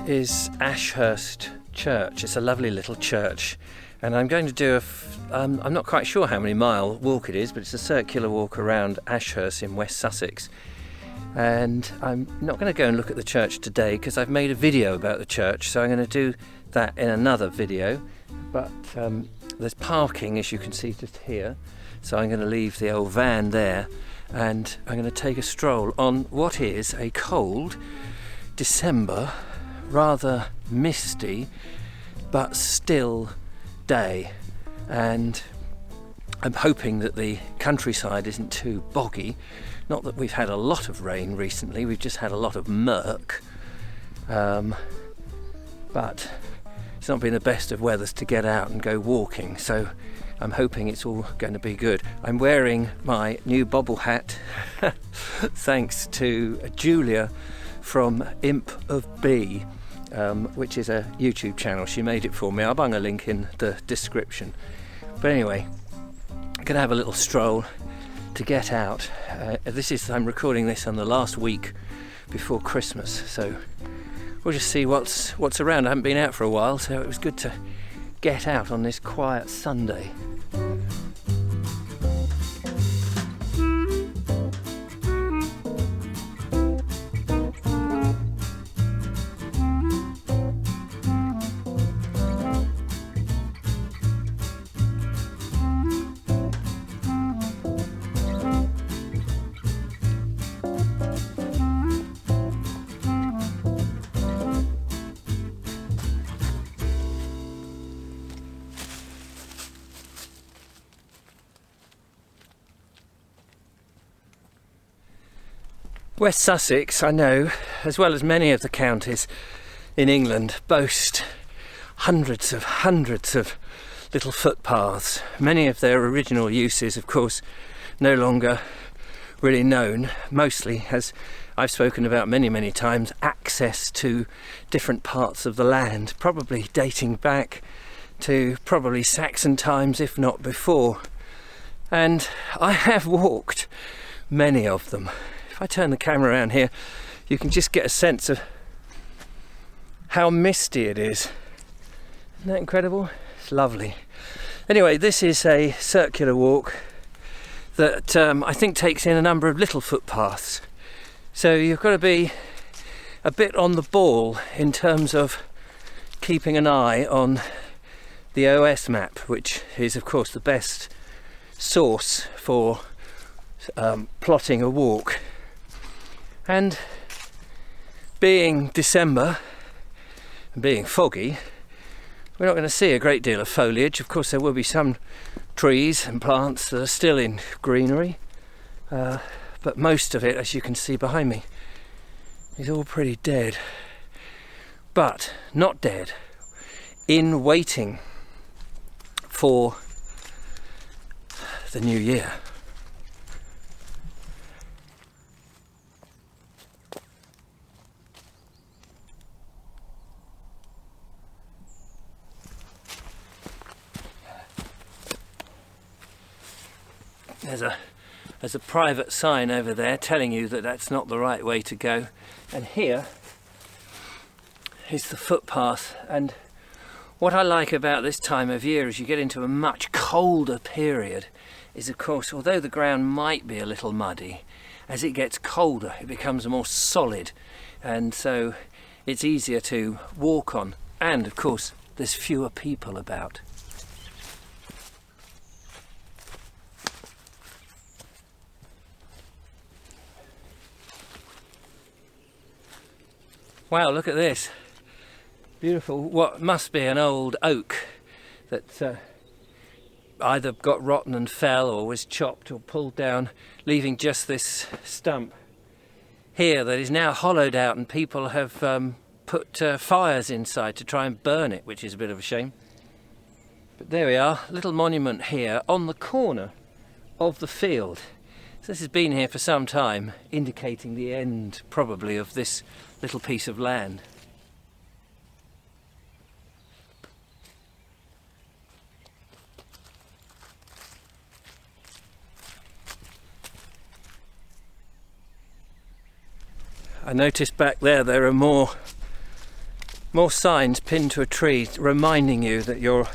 is Ashurst Church. It's a lovely little church, and I'm going to do I'm not quite sure how many mile walk it is, but it's a circular walk around Ashurst in West Sussex. And I'm not going to go and look at the church today because I've made a video about the church, so I'm going to do that in another video. But there's parking, as you can see just here, so I'm going to leave the old van there and I'm going to take a stroll on what is a cold December, rather misty but still day, and I'm hoping that the countryside isn't too boggy. Not that we've had a lot of rain recently, we've just had a lot of murk, but it's not been the best of weathers to get out and go walking, so I'm hoping it's all going to be good. I'm wearing my new bobble hat thanks to Julia from Imp of Bee, which is a YouTube channel. She made it for me. I'll bung a link in the description. But anyway, I'm going to have a little stroll to get out. I'm recording this on the last week before Christmas, so we'll just see what's around. I haven't been out for a while, so it was good to get out on this quiet Sunday. West Sussex, I know, as well as many of the counties in England, boast hundreds of little footpaths. Many of their original uses, of course, no longer really known, mostly, as I've spoken about many times, access to different parts of the land, probably dating back to probably Saxon times, if not before. And I have walked many of them. If I turn the camera around here, you can just get a sense of how misty it is. Isn't that incredible? It's lovely. Anyway, this is a circular walk that I think takes in a number of little footpaths. So you've got to be a bit on the ball in terms of keeping an eye on the OS map, which is of course the best source for plotting a walk. And being December and being foggy, we're not going to see a great deal of foliage. Of course there will be some trees and plants that are still in greenery, but most of it, as you can see behind me, is all pretty dead. But not dead, in waiting for the new year. There's a private sign over there telling you that that's not the right way to go, and here is the footpath. And what I like about this time of year as you get into a much colder period is, of course, although the ground might be a little muddy, as it gets colder it becomes more solid, and so it's easier to walk on, and of course there's fewer people about. Wow, look at this. Beautiful, what must be an old oak that either got rotten and fell or was chopped or pulled down, leaving just this stump here that is now hollowed out, and people have put fires inside to try and burn it, which is a bit of a shame. But there we are, little monument here on the corner of the field. So this has been here for some time, indicating the end probably of this little piece of land. I noticed back there are more more signs pinned to a tree reminding you that you're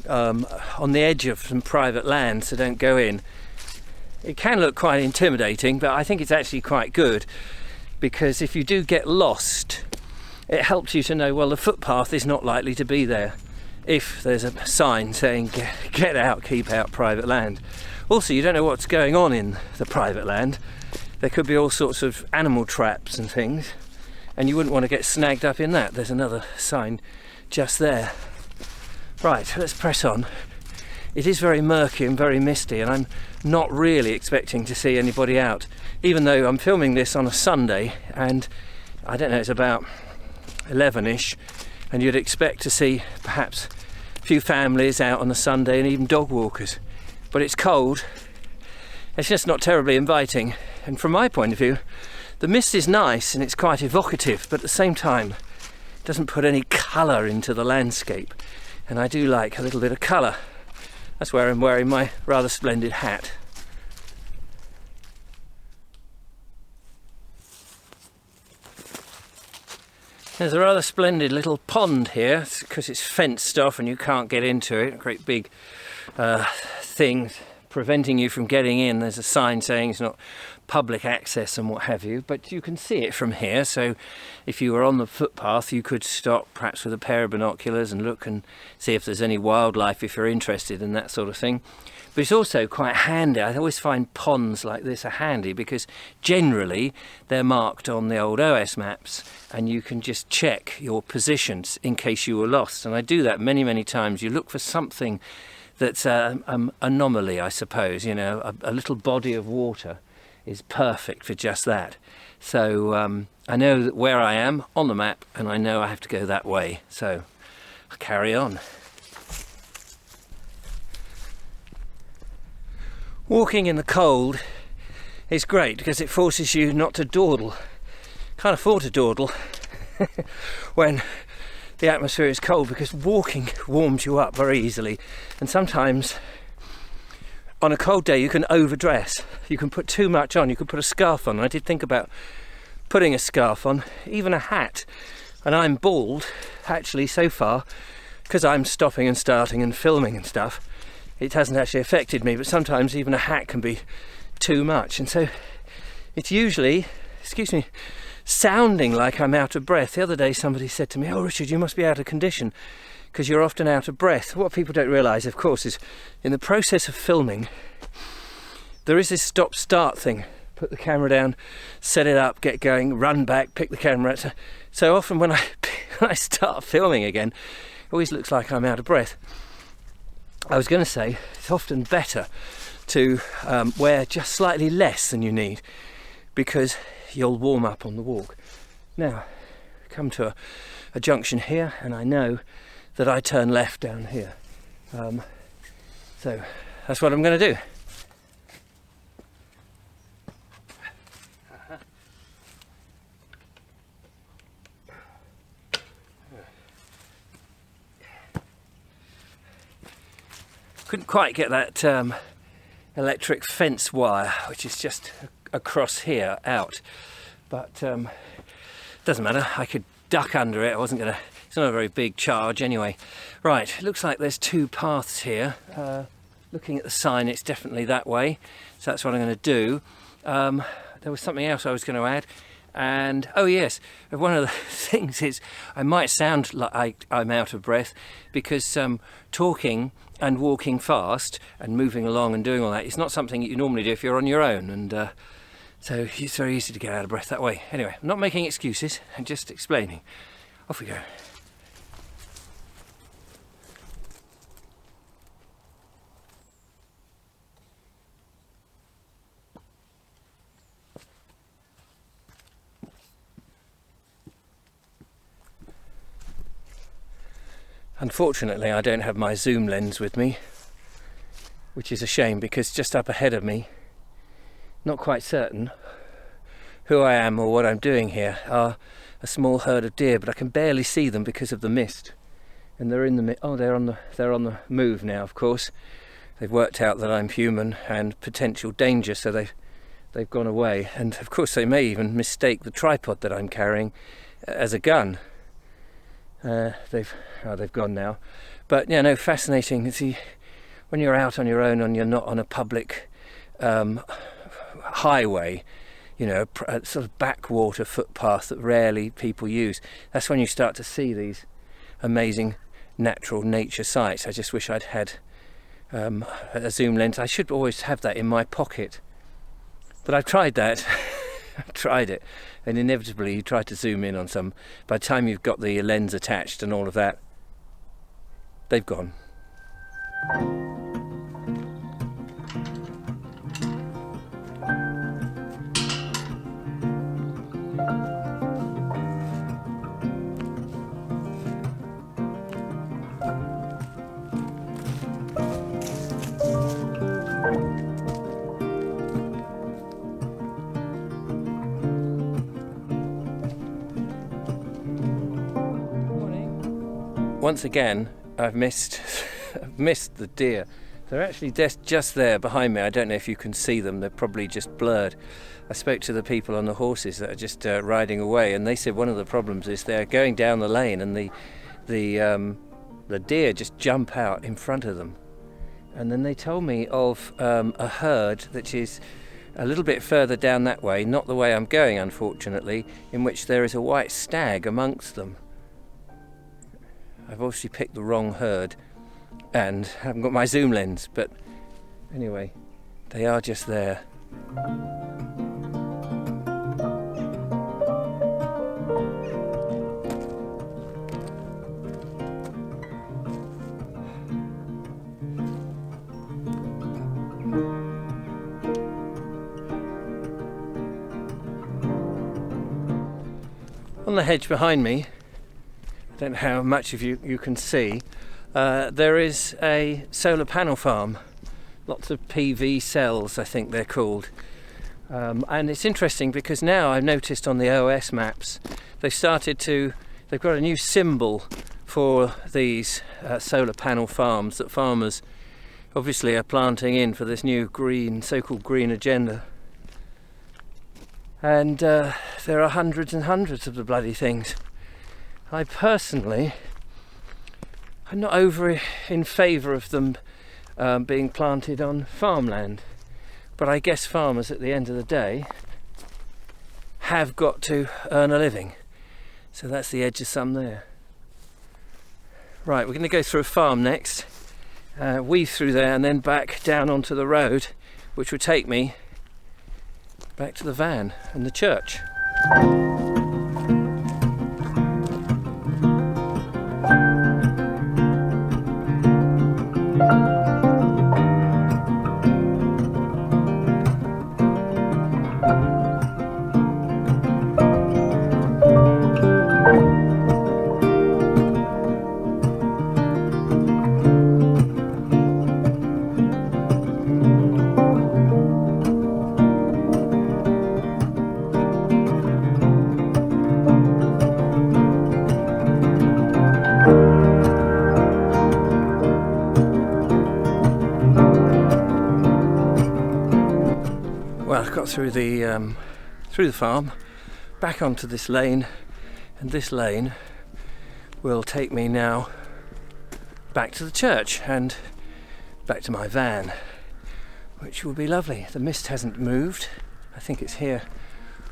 on the edge of some private land, so don't go in. It can look quite intimidating, but I think it's actually quite good, because if you do get lost, it helps you to know, well, the footpath is not likely to be there if there's a sign saying get out, keep out private land. Also, you don't know what's going on in the private land. There could be all sorts of animal traps and things, and you wouldn't want to get snagged up in that. There's another sign just there. Right, let's press on. It is very murky and very misty, and I'm not really expecting to see anybody out, even though I'm filming this on a Sunday, and I don't know, it's about 11ish, and you'd expect to see perhaps a few families out on a Sunday and even dog walkers. But it's cold, it's just not terribly inviting, and from my point of view, the mist is nice and it's quite evocative, but at the same time it doesn't put any colour into the landscape, and I do like a little bit of colour. That's where I'm wearing my rather splendid hat. There's a rather splendid little pond here, because it's fenced off and you can't get into it. A great big thing preventing you from getting in. There's a sign saying it's not public access and what have you, but you can see it from here. So if you were on the footpath, you could stop perhaps with a pair of binoculars and look and see if there's any wildlife, if you're interested in that sort of thing. But it's also quite handy. I always find ponds like this are handy, because generally they're marked on the old OS maps and you can just check your positions in case you were lost. And I do that many times. You look for something that's an anomaly, I suppose. You know, a little body of water is perfect for just that. So I know that where I am on the map, and I know I have to go that way, so I'll carry on. Walking in the cold is great because it forces you not to dawdle. Can't afford to dawdle when the atmosphere is cold, because walking warms you up very easily, and sometimes on a cold day you can overdress. You can put too much on. You could put a scarf on. I did think about putting a scarf on, even a hat, and I'm bald actually so far, because I'm stopping and starting and filming and stuff. It hasn't actually affected me, but sometimes even a hat can be too much, and so it's usually, excuse me, sounding like I'm out of breath. The other day somebody said to me, "Oh Richard, you must be out of condition because you're often out of breath." What people don't realise, of course, is in the process of filming there is this stop-start thing. Put the camera down, set it up, get going, run back, pick the camera up. So often when I start filming again, it always looks like I'm out of breath. I was going to say it's often better to wear just slightly less than you need, because you'll warm up on the walk. Now, come to a junction here, and I know that I turn left down here. So that's what I'm going to do. Couldn't quite get that electric fence wire, which is just across here, out, but doesn't matter. I could duck under it. I wasn't gonna. It's not a very big charge anyway. Right, it looks like there's two paths here. Looking at the sign, it's definitely that way, so that's what I'm going to do. There was something else I was going to add, and oh yes, one of the things is I might sound like I'm out of breath because talking and walking fast and moving along and doing all that is not something that you normally do if you're on your own, and so it's very easy to get out of breath that way. Anyway, I'm not making excuses, I'm just explaining. Off we go. Unfortunately, I don't have my zoom lens with me, which is a shame, because just up ahead of me, not quite certain who I am or what I'm doing here, are a small herd of deer, but I can barely see them because of the mist. And they're in the they're on the move now. Of course, they've worked out that I'm human and potential danger, so they've gone away. And of course, they may even mistake the tripod that I'm carrying as a gun. They've gone now. But yeah, no, fascinating. See, when you're out on your own and you're not on a public highway, you know, a sort of backwater footpath that rarely people use, that's when you start to see these amazing natural nature sights. I just wish I'd had a zoom lens. I should always have that in my pocket, but I've tried that. I've tried it, and inevitably you try to zoom in on some. By the time you've got the lens attached and all of that, they've gone. Once again, I've missed the deer. They're actually just there behind me. I don't know if you can see them. They're probably just blurred. I spoke to the people on the horses that are just riding away, and they said one of the problems is they're going down the lane, and the deer just jump out in front of them. And then they told me of a herd that is a little bit further down that way, not the way I'm going, unfortunately, in which there is a white stag amongst them. I've obviously picked the wrong herd and haven't got my zoom lens, but anyway, they are just there. On the hedge behind me, I don't know how much of you can see, there is a solar panel farm. Lots of PV cells, I think they're called. And it's interesting because now I've noticed on the OS maps they've got a new symbol for these solar panel farms that farmers obviously are planting in for this new so-called green agenda. And there are hundreds and hundreds of the bloody things. I personally, I'm not over in favour of them being planted on farmland, but I guess farmers at the end of the day have got to earn a living. So that's the edge of some there. Right, we're going to go through a farm next, weave through there and then back down onto the road, which will take me back to the van and the church. Well, I got through the farm, back onto this lane, and this lane will take me now back to the church and back to my van, which will be lovely. The mist hasn't moved. I think it's here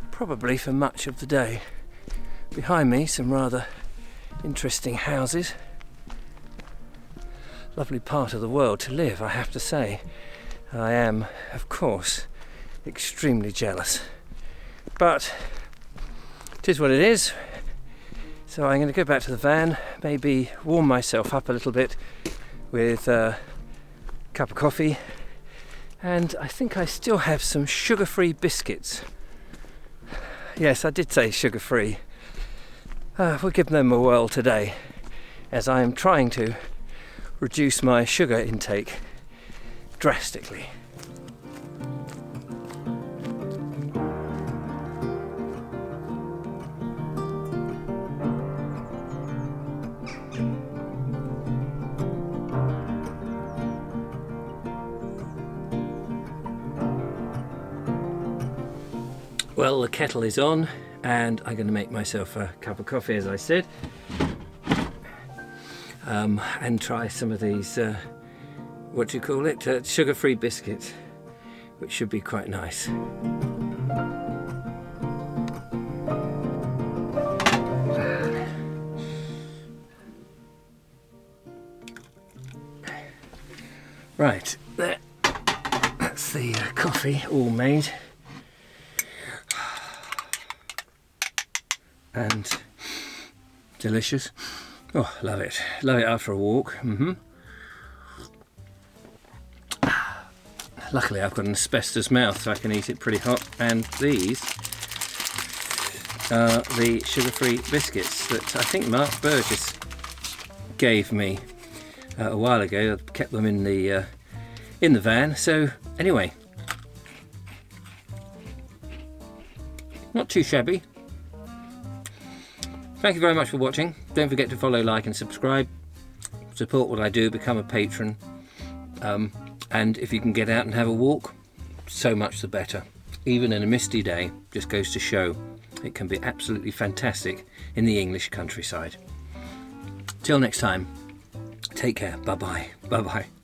probably for much of the day. Behind me, some rather interesting houses. Lovely part of the world to live, I have to say. I am, of course, extremely jealous, but it is what it is. So I'm going to go back to the van, maybe warm myself up a little bit with a cup of coffee, and I think I still have some sugar-free biscuits. Yes, I did say sugar-free. We'll give them a whirl today, as I am trying to reduce my sugar intake drastically. Well, the kettle is on and I'm going to make myself a cup of coffee, as I said. and try some of these, what do you call it, sugar-free biscuits, which should be quite nice. Right, there. That's the coffee all made. And delicious. Oh, love it. Love it after a walk. Luckily I've got an asbestos mouth so I can eat it pretty hot. And these are the sugar-free biscuits that I think Mark Burgess gave me a while ago. I kept them in the van. So anyway, not too shabby. Thank you very much for watching. Don't forget to follow, like and subscribe. Support what I do, become a patron. And if you can get out and have a walk, so much the better. Even in a misty day, just goes to show it can be absolutely fantastic in the English countryside. Till next time, take care. Bye-bye. Bye-bye.